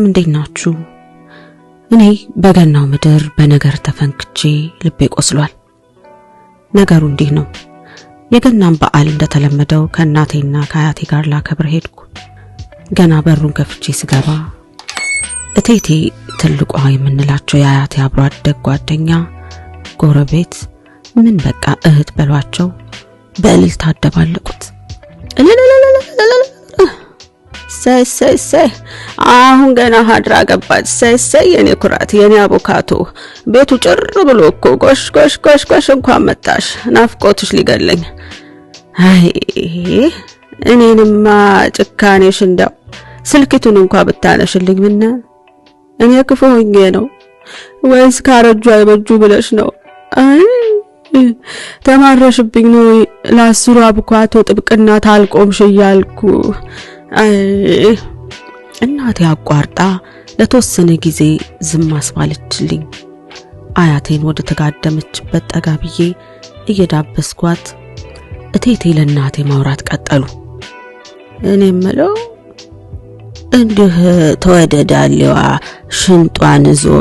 እንዴት ናችሁ? እኔ በገናው ምድር በነገር ተፈንክቼ ልቤ ቆስሏል። ነገሩ እንዲህ ነው። የገናን በዓል እንደተለመደው ከእናቴና ከአያቴ ጋር ላከብር ሄድኩ። ገና በሩን ከፍቼ ስገባ እቴቴ ትልቋ የምንላቸው የአያቴ አብሮ አደግ ጓደኛ ጎረቤት ምን በቃ እህት በሏቸው በእልልታ አደባለቁት። ሰይ አሁን ገና ሀድራ ገባች። ሰይ የኔ ኩራት የኔ አቦካቶ ቤቱ ጭር ብሎ እኮ ጎሽ እንኳን መጣሽ፣ ናፍቆትሽ ሊገለኝ። አይ እኔንማ ጭካኔሽ እንዳው ስልክቱን እንኳን ብታነሽልኝ ምን እኔ ክፉ ሆኜ ነው ወይስ ካረጁ አይበጁ ብለሽ ነው? አይ ተማረሽብኝ ነው ለአስሩ አቦካቶ ጥብቅና ታልቆምሽ እያልኩ። እናቴ አቋርጣ ለተወሰነ ጊዜ ዝም አስባለችልኝ። አያቴን ወደ ተጋደመችበት ጠጋ ብዬ እየዳበስኳት እቴቴ ለእናቴ ማውራት ቀጠሉ። እኔም ምለው እንዲህ ተወደዳለዋ ሽንጧን ዞ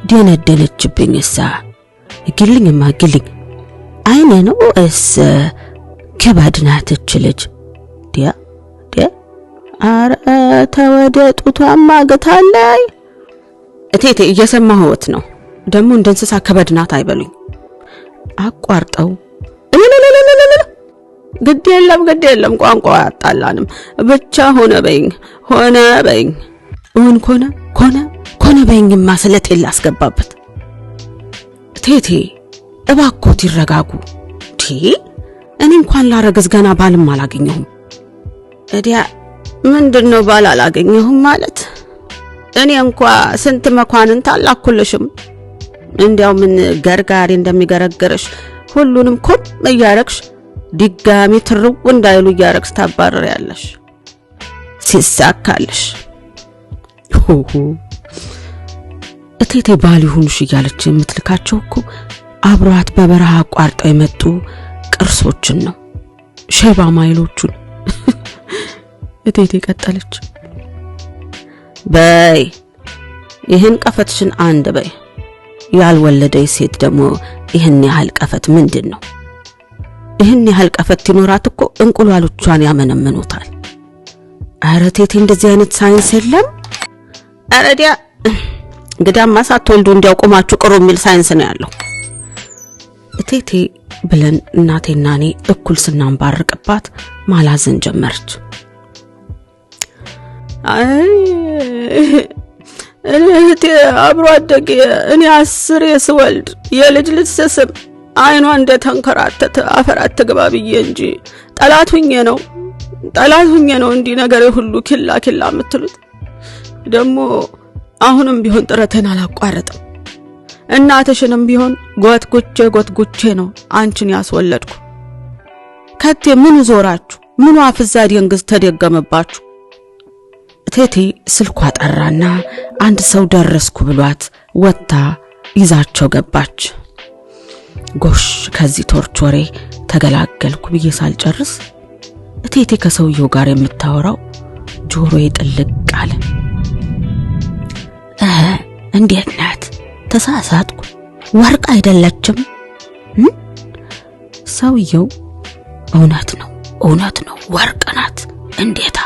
ደነደነችብኝሳ ግልኝማ ግልኝ አይኔ ነው እስ ከባድናት እችልጅ ዲያ አረ ተወደጡቷማ ገታለይ። እቴቴ እየሰማሁት ነው ደግሞ እንደ እንስሳ ከበድናት አይበሉኝ። አቋርጠው ግድ የለም ቋንቋ ያጣላንም ብቻ ሆነ በይኝ ኮነ በይኝማ ስለቴል አስገባበት። እቴቴ እባክዎት ይረጋጉ። እኔ እንኳን ላረግዝ ገና ባልም አላገኘሁም። እዲያ ምንድነው ባል አላገኘሁም ማለት? እኔ እንኳን ስንት መኳንን ታላኩልሽም እንዲያው ምን ገርጋሪ እንደሚገረግርሽ ሁሉንም ኮም እያረክሽ ድጋሚ ትርው እንዳይሉ እያረክስ ታባረሪያለሽ ሲሳካልሽ። እቴቴ ባል ይሁንሽ እያለች የምትልካቸው እኮ አብሯት በበረሃ አቋርጠው የመጡ ቅርሶችን ነው፣ ሸባ ማይሎቹን። እቴቴ ቀጠለች። በይ ይህን ቀፈትሽን አንድ በይ። ያልወለደች ሴት ደግሞ ይህን ያህል ቀፈት ምንድነው? ይህን ያህል ቀፈት ይኖራት እኮ እንቁላሎቿን ያመነምኑታል። አረ እቴቴ እንደዚህ አይነት ሳይንስ የለም። አረዲያ ግዳማ ሳትወልዱ እንዲያው ቆማችሁ ቅሩ የሚል ሳይንስ ነው ያለው። እቴቴ ብለን እናቴና እኔ እኩል ስናንባርቅባት ማላዘን ጀመረች። አይ እቴ አብሮ አደጌ እኔ 10 ስወልድ የልጅ ስስም አይኗ እንደ ተንከራተተ አፈራት ተገባ ብዬ እንጂ ጠላቱኝ ነው እንዲ ነገር ሁሉ ኪላ የምትሉት። ደግሞ አሁንም ቢሆን ጥረቴን አላቋረጥም። እናትሽንም ቢሆን ጎትጉቼ ነው አንቺን ያስወለድኩ። ከቴ ምን ዞራችሁ? ምን አፍዛ ድንግዝ ተደገመባችሁ? እቴቴ ስልኳ ጠራና አንድ ሰው ደረስኩ ብሏት ወጣ ይዛቸው ገባች። ጎሽ ከዚህ ቶርቾሬ ተገላገልኩ ብዬ ሳልጨርስ እቴቴ ከሰውየው ጋር የምታወራው ጆሮዬ ጥልቅ አለ። እንዴት ናት? ተሳሳትኩ? ወርቅ አይደለችም? ሰውየው እውነት ነው ወርቅ ናት። እንዴታ?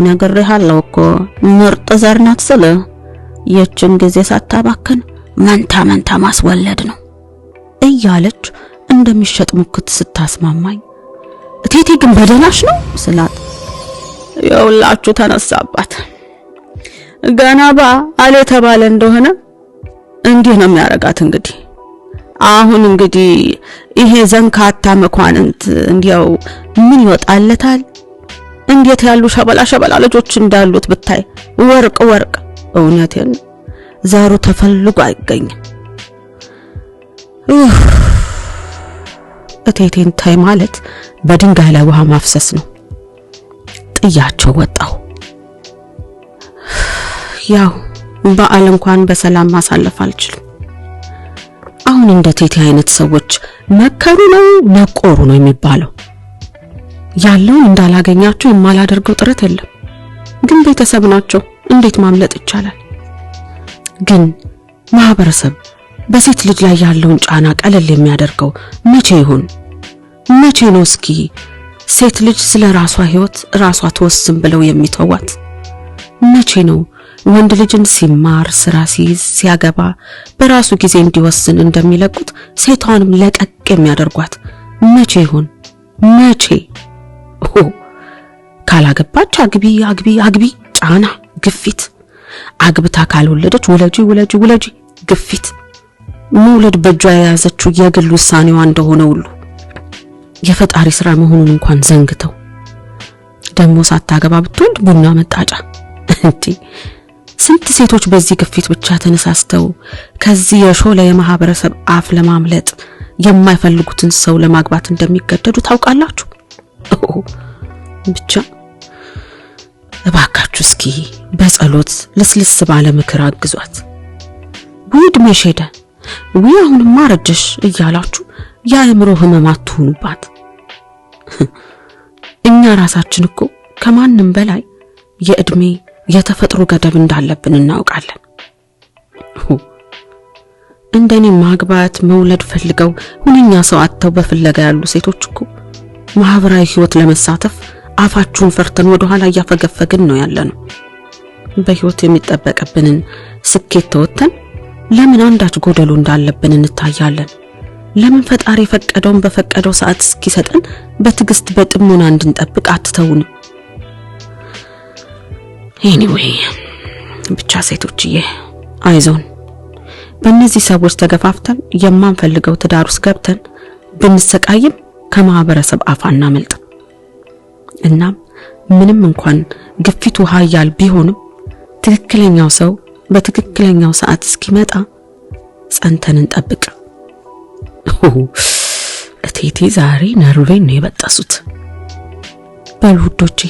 ነግሬሃለሁ እኮ ምርጥ ዘር ናት ስለ የችን ጊዜ ሳታባከን መንታ ማስወለድ ነው እያለች እንደሚሸጥ ሙክት ስታስማማኝ እቴቴ ግን በደናሽ ነው ስላት የውላችሁ ተነሳባት። ገናባ አለ ተባለ እንደሆነ እንዲህ ነው የሚያረጋት። እንግዲህ ይሄ ዘንካታ መኳንንት እንዲያው ምን ይወጣለታል? እንዴት ያሉ ሸበላ ልጆች እንዳሉት ብታይ ወርቅ እውነቴን ዛሩ ተፈልጎ አይገኝም። እቴቴን ታይ ማለት በድንጋይ ላይ ውሃ ማፍሰስ ነው። ጥያቸው ወጣው። ያው በዓል እንኳን በሰላም ማሳለፍ አልችልም። አሁን እንደ እቴቴ አይነት ሰዎች መከሩ ነው ነቆሩ ነው የሚባለው። ያለውን እንዳላገኛችሁ የማላደርገው ጥረት የለም። ግን ቤተሰብ ናቸው እንዴት ማምለጥ ይቻላል? ግን ማህበረሰብ በሴት ልጅ ላይ ያለውን ጫና ቀለል የሚያደርገው መቼ ይሆን? መቼ ነው እስኪ ሴት ልጅ ስለ ራሷ ህይወት ራሷ ተወስን ብለው የሚተዋት? መቼ ነው ወንድ ልጅን ሲማር ስራ ሲይዝ ሲያገባ በራሱ ጊዜ እንዲወስን እንደሚለቁት ሴቷንም ለቀቅ የሚያደርጓት? መቼ ይሆን? መቼ? ካላገባች አግቢ ጫና ግፊት፣ አግብታ ካልወለደች ውለጂ ግፊት፣ መውለድ በእጇ የያዘችው የግል ውሳኔዋ እንደሆነ ሁሉ የፈጣሪ ስራ መሆኑን እንኳን ዘንግተው ደሞ ሳታገባ ብትወልድ ቡና መጣጫ። እንዴ ስንት ሴቶች በዚህ ግፊት ብቻ ተነሳስተው ከዚህ የሾለ የማህበረሰብ አፍ ለማምለጥ የማይፈልጉትን ሰው ለማግባት እንደሚገደዱ ታውቃላችሁ? ብቻ እባካችሁ እስኪ በጸሎት ለስልስ ባለ ምክር አግዟት። ውድሜሽ ሄደ አሁንማ ረጀሽ እያላችሁ የአእምሮ ህመማት ትሆኑባት። እኛ ራሳችን እኮ ከማንም በላይ የእድሜ የተፈጥሮ ገደብ እንዳለብን እናውቃለን። እንደኔ ማግባት መውለድ ፈልገው ሁነኛ ሰው አጥተው በፍለጋ ያሉ ሴቶች እኮ ማህበራዊ ህይወት ለመሳተፍ አፋችሁን ፈርተን ወደ ኋላ ያፈገፈግን ነው ያለነው። በህይወት የሚጠበቅብንን ስኬት ተወተን ለምን አንዳች ጎደሎ እንዳለብን እንታያለን? ለምን ፈጣሪ ፈቀደውን በፈቀደው ሰዓት እስኪሰጠን በትግስት በጥሞና እንድንጠብቅ አትተውን? ኤኒዌይ ብቻ ሴቶችዬ አይዞን። በእነዚህ ሰዎች ተገፋፍተን የማንፈልገው ትዳር ውስጥ ገብተን ብንሰቃይም ከማህበረሰብ አፋና መልጥ። እናም ምንም እንኳን ግፊቱ ኃያል ቢሆንም ትክክለኛው ሰው በትክክለኛው ሰዓት እስኪመጣ ጸንተን እንጠብቅ። እቴቴ ዛሬ ነርቬን ነው የበጠሱት። በሉ ውዶቼ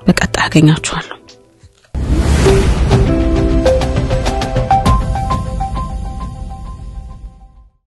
በቀጣይ አገኛችኋለሁ።